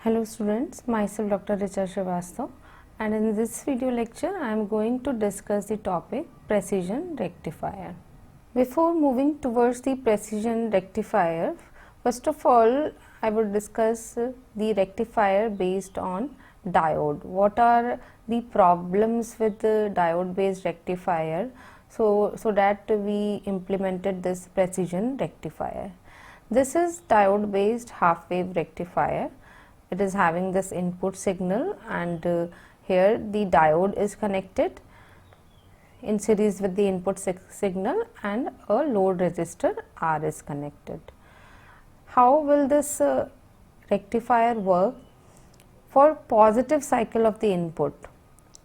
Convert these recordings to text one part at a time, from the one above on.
Hello students, myself Dr. Richa Srivastava, and in this video lecture I am going to discuss the topic precision rectifier. Before moving towards the precision rectifier, first of all I would discuss the rectifier based on diode. What are the problems with the diode based rectifier so that we implemented this precision rectifier. This is diode based half wave rectifier. It is having this input signal, and here the diode is connected in series with the input signal, and a load resistor R is connected. How will this rectifier work? For positive cycle of the input,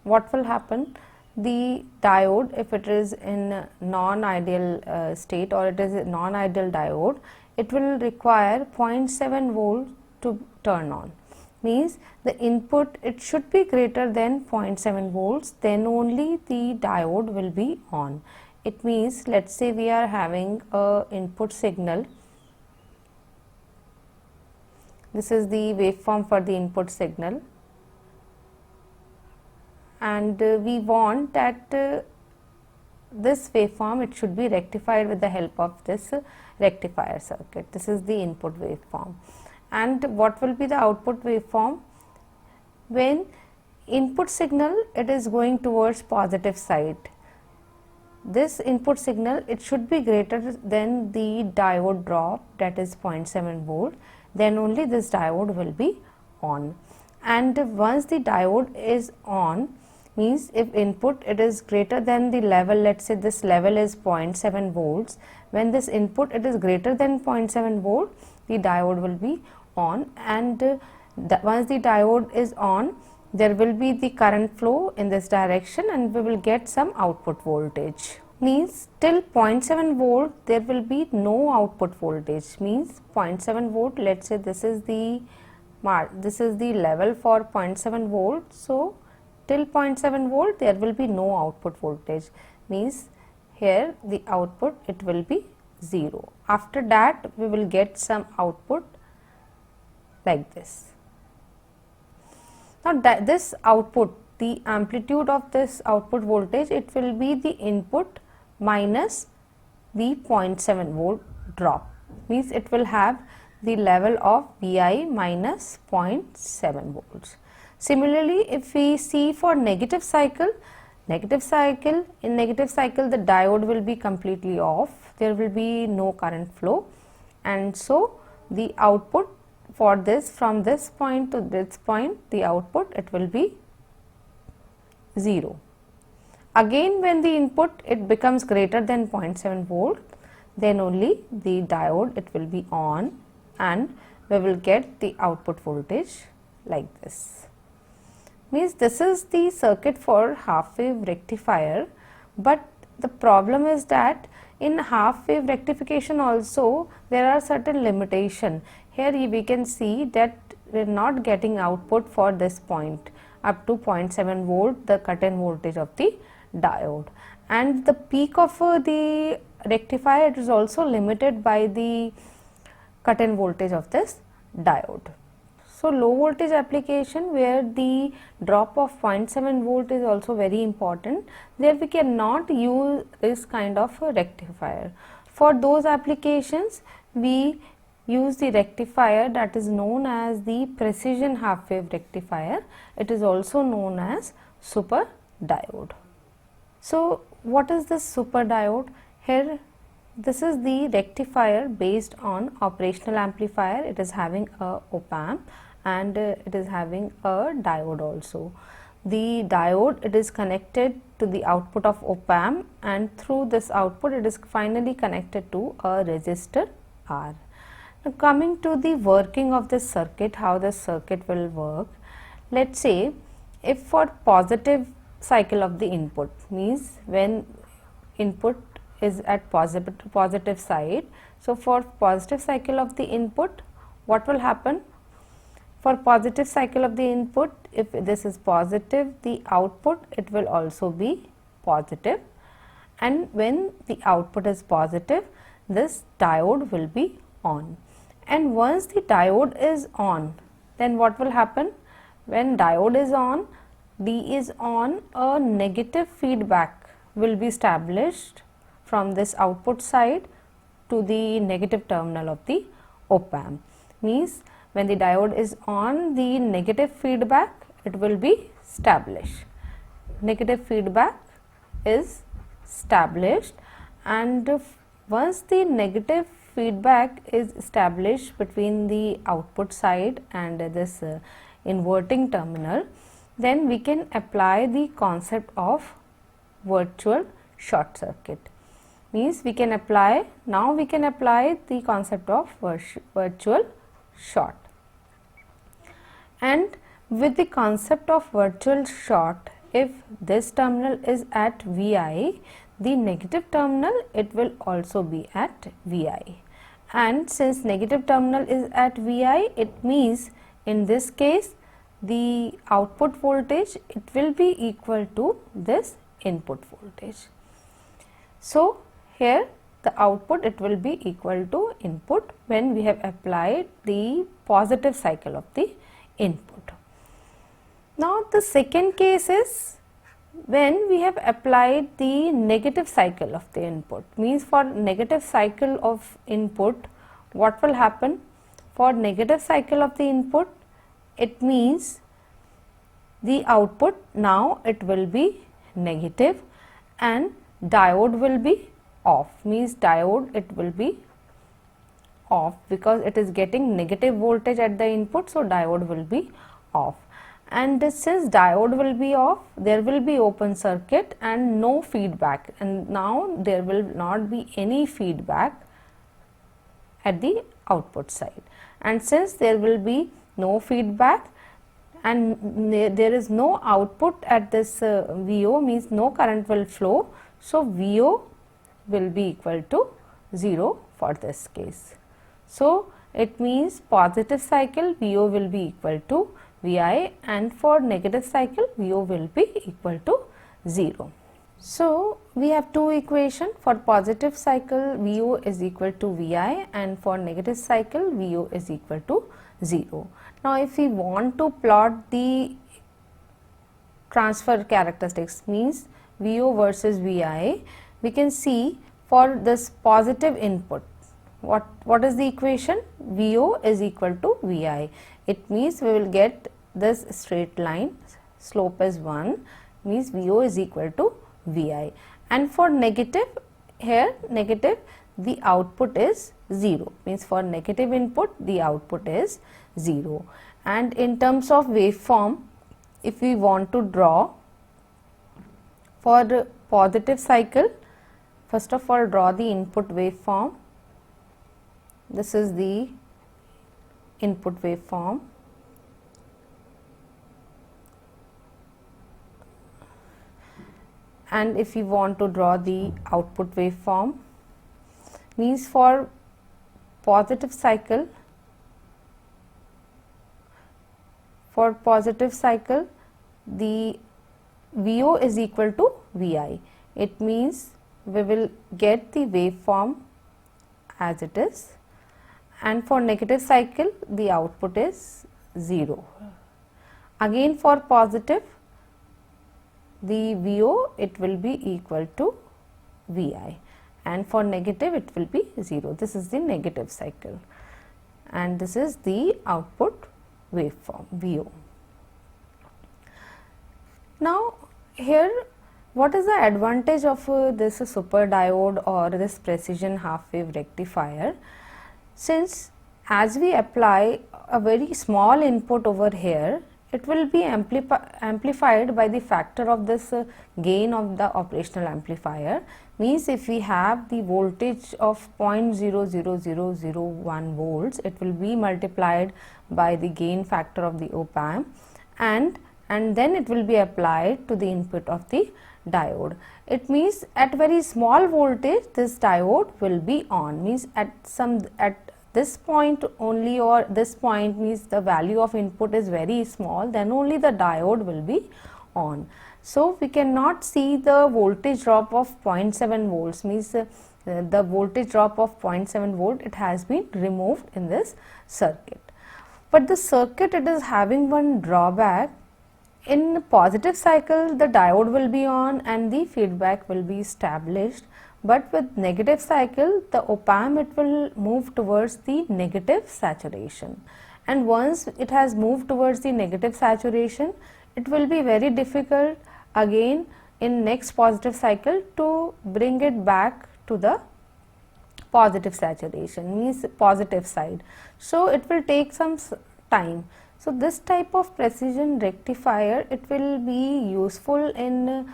what will happen? The diode, if it is in non-ideal state or it is a non-ideal diode, it will require 0.7 volt to turn on. Means the input, it should be greater than 0.7 volts, then only the diode will be on. It means, let us say we are having a input signal. This is the waveform for the input signal, and we want that this waveform, it should be rectified with the help of this rectifier circuit. This is the input waveform. And what will be the output waveform? When input signal, it is going towards positive side. This input signal, it should be greater than the diode drop, that is 0.7 volt, then only this diode will be on. And once the diode is on, means if input, it is greater than the level, let us say this level is 0.7 volts, when this input, it is greater than 0.7 volt, the diode will be on, and once the diode is on, there will be the current flow in this direction, and we will get some output voltage. Means till 0.7 volt there will be no output voltage. Means 0.7 volt, let us say this is the level for 0.7 volt. So till 0.7 volt there will be no output voltage. Means here the output, it will be 0. After that we will get some output like this. Now this output, the amplitude of this output voltage, it will be the input minus the 0.7 volt drop. Means it will have the level of Vi minus 0.7 volts. Similarly, if we see for negative cycle, in negative cycle the diode will be completely off, there will be no current flow, and so the output for this, from this point to this point, the output, it will be 0. Again, when the input, it becomes greater than 0.7 volt, then only the diode, it will be on, and we will get the output voltage like this. Means this is the circuit for half wave rectifier, but the problem is that in half wave rectification also there are certain limitation. Here we can see that we are not getting output for this point up to 0.7 volt, the cut-in voltage of the diode, and the peak of the rectifier, it is also limited by the cut-in voltage of this diode. So low voltage application where the drop of 0.7 volt is also very important, there we cannot use this kind of a rectifier. For those applications we use the rectifier that is known as the precision half wave rectifier. It is also known as super diode. So what is this super diode? Here this is the rectifier based on operational amplifier. It is having a op-amp, and it is having a diode also. The diode, it is connected to the output of op-amp, and through this output it is finally connected to a resistor R. Now coming to the working of this circuit, how the circuit will work. Let us say if for positive cycle of the input, means when input is at positive side. So for positive cycle of the input, what will happen? For positive cycle of the input, if this is positive, the output, it will also be positive, and when the output is positive, this diode will be on. And once the diode is on, then what will happen? When diode is on, D is on, a negative feedback will be established from this output side to the negative terminal of the op-amp. Means when the diode is on, the negative feedback, it will be established. Negative feedback is established, and once the negative feedback is established between the output side and this inverting terminal, then we can apply the concept of virtual short circuit. Means we can apply, now we can apply the concept of virtual short. And with the concept of virtual short, if this terminal is at Vi, the negative terminal, it will also be at Vi. And since negative terminal is at Vi, it means in this case the output voltage, it will be equal to this input voltage. So here the output, it will be equal to input when we have applied the positive cycle of the input. Now the second case is when we have applied the negative cycle of the input. Means for negative cycle of input, what will happen? For negative cycle of the input, it means the output, now it will be negative and diode will be off. Means diode, it will be off because it is getting negative voltage at the input, so diode will be off. And since diode will be off, there will be open circuit and no feedback, and now there will not be any feedback at the output side. And since there will be no feedback and there is no output at this VO, means no current will flow, so VO will be equal to 0 for this case. So it means positive cycle VO will be equal to Vi, and for negative cycle VO will be equal to 0. So we have two equations. For positive cycle VO is equal to Vi, and for negative cycle VO is equal to 0. Now if we want to plot the transfer characteristics, means VO versus Vi, we can see for this positive input, what is the equation? VO is equal to Vi. It means we will get this straight line, slope is 1, means VO is equal to Vi. And for negative, here negative, the output is 0, means for negative input the output is 0. And in terms of waveform, if we want to draw for the positive cycle, first of all draw the input waveform. This is the input waveform. And if you want to draw the output waveform, means for positive cycle, the VO is equal to Vi. It means we will get the waveform as it is, and for negative cycle the output is 0. Again for positive, the VO, it will be equal to Vi, and for negative it will be 0. This is the negative cycle, and this is the output waveform VO. Now here, what is the advantage of this super diode or this precision half wave rectifier? Since as we apply a very small input over here, it will be amplified by the factor of this gain of the operational amplifier. Means if we have the voltage of 0.00001 volts, it will be multiplied by the gain factor of the op-amp, and then it will be applied to the input of the diode. It means at very small voltage this diode will be on, means at this point only, or this point means the value of input is very small, then only the diode will be on. So we cannot see the voltage drop of 0.7 volts, means the voltage drop of 0.7 volt, it has been removed in this circuit. But the circuit, it is having one drawback. In positive cycle, the diode will be on and the feedback will be established, but with negative cycle, the op-amp, it will move towards the negative saturation, and once it has moved towards the negative saturation, it will be very difficult again in next positive cycle to bring it back to the positive saturation, means positive side. So it will take some time. So this type of precision rectifier, it will be useful in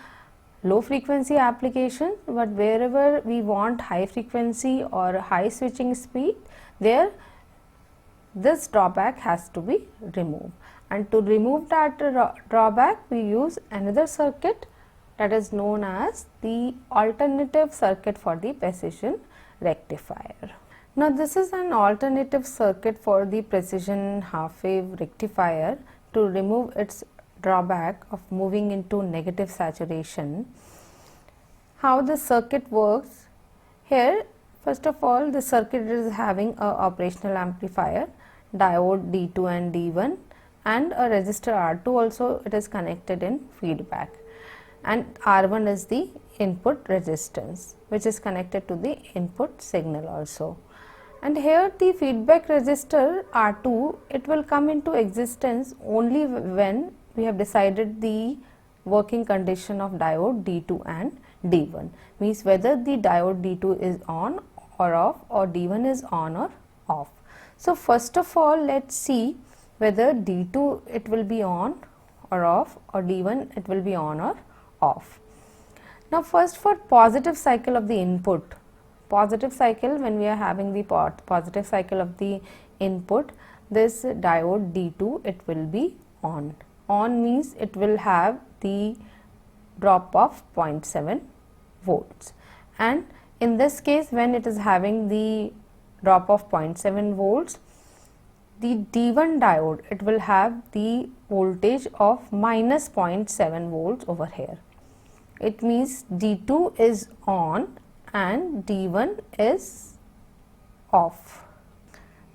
low frequency application, but wherever we want high frequency or high switching speed, there this drawback has to be removed. And to remove that drawback, we use another circuit, that is known as the alternative circuit for the precision rectifier. Now, this is an alternative circuit for the precision half wave rectifier to remove its drawback of moving into negative saturation. How the circuit works? Here, first of all, the circuit is having a operational amplifier, diode D2 and D1, and a resistor R2 also it is connected in feedback, and R1 is the input resistance which is connected to the input signal also. And here the feedback resistor R2, it will come into existence only when we have decided the working condition of diode D2 and D1, means whether the diode D2 is on or off, or D1 is on or off. So first of all, let's see whether D2 it will be on or off, or D1 it will be on or off. Now first, for positive cycle of the input, positive cycle, when we are having the positive cycle of the input, this diode D2 it will be on. On means it will have the drop of 0.7 volts, and in this case when it is having the drop of 0.7 volts, the D1 diode it will have the voltage of minus 0.7 volts over here. It means D2 is on and D1 is off.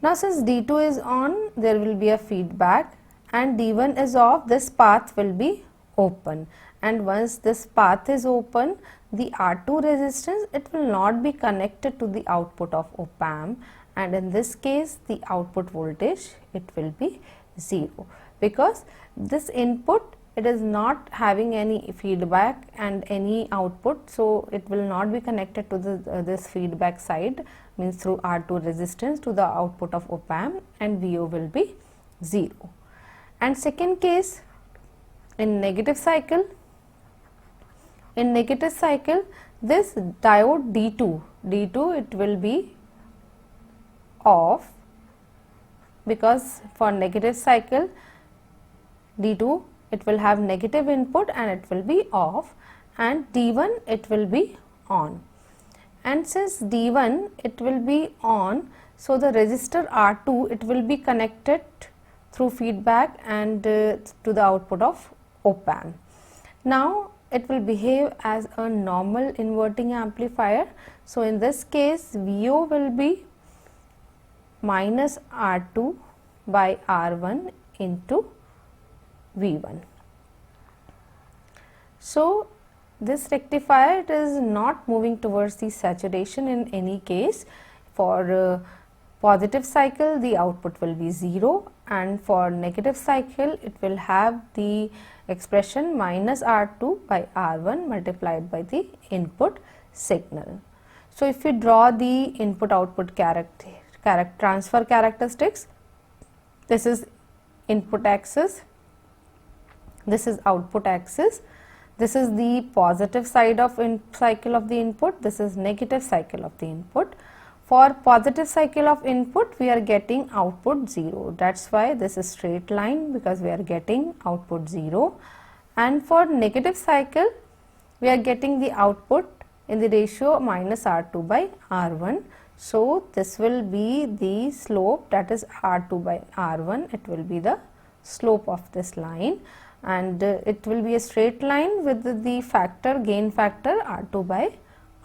Now since D2 is on, there will be a feedback, and D1 is off, this path will be open, and once this path is open, the R2 resistance it will not be connected to the output of op-amp, and in this case the output voltage it will be 0, because this input it is not having any feedback and any output, so it will not be connected to the this feedback side, means through R2 resistance to the output of op-amp, and VO will be 0. And second case, in negative cycle, this diode D2 it will be off, because for negative cycle D2 it will have negative input and it will be off, and D1 it will be on. And since D1 it will be on, so the resistor R2 it will be connected through feedback and to the output of op-amp. Now it will behave as a normal inverting amplifier. So in this case VO will be minus R2 by R1 into V1. So this rectifier it is not moving towards the saturation in any case. For positive cycle the output will be 0, and for negative cycle it will have the expression minus R2 by R1 multiplied by the input signal. So if we draw the input output transfer characteristics, this is input axis, this is output axis, this is the positive side of cycle of the input, this is negative cycle of the input. For positive cycle of input we are getting output 0, that is why this is straight line, because we are getting output 0, and for negative cycle we are getting the output in the ratio minus R2 by R1. So this will be the slope, that is R2 by R1, it will be the slope of this line, and it will be a straight line with the factor, gain factor R2 by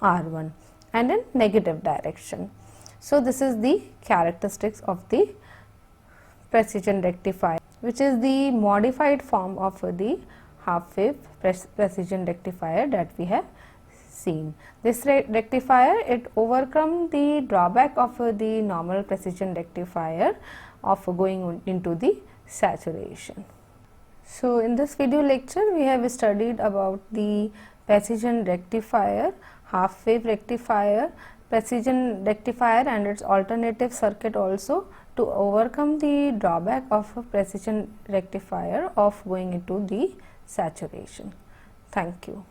R1, and in negative direction. So this is the characteristics of the precision rectifier, which is the modified form of the half wave precision rectifier that we have seen. This rectifier, it overcome the drawback of the normal precision rectifier of going into the saturation. So, in this video lecture we have studied about the precision rectifier, half wave rectifier, precision rectifier and its alternative circuit also to overcome the drawback of a precision rectifier of going into the saturation. Thank you.